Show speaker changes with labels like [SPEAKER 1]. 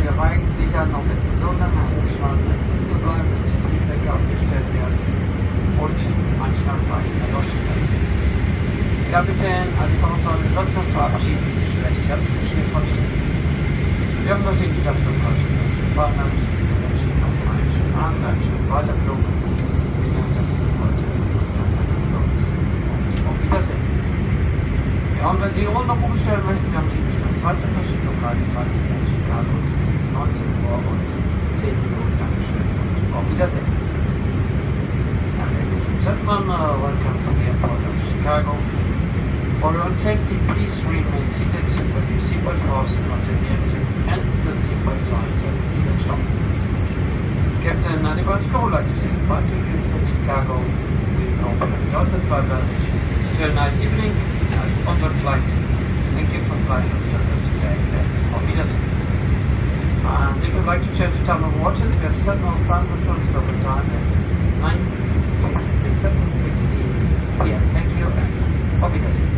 [SPEAKER 1] wir weigern sich dann noch mit so lange Umschlag zu bleiben, bis die Triebwerke abgestellt werden und Anschlagzeichen erloschen werden. Kapitän, also von unserer Besatzung verabschieden sich recht herzlich hier von Ihnen. Wir haben das in dieser Flugreise gefallen hat. Wir wünschen Ihnen noch einen schönen Abend, einen schönen Weiterflug. Vielen Dank, dass Sie heute auf Wiedersehen. Ja, und wenn Sie Urlaub umstellen möchten, wir haben Sie bestimmt Zeit für verschiedene Lokalitäten in Chicago. Es ist 19 Uhr und 10 Minuten. Dankeschön und auf Wiedersehen. And ladies and gentlemen, welcome to the airport of Chicago. For your own safety, please remain seated with your seatbelt fastened onto the engine and the seatbelt signs at the stop. Captain Hannibal Stoll would like to say goodbye to you from Chicago. We hope you enjoyed the flight. Have a nice evening and on the flight. Thank you for flying with us today. Auf Wiedersehen. And if you'd like to change the time of watches, we have set our time with local time. It's 9:50 p.m. Thank you and auf Wiedersehen.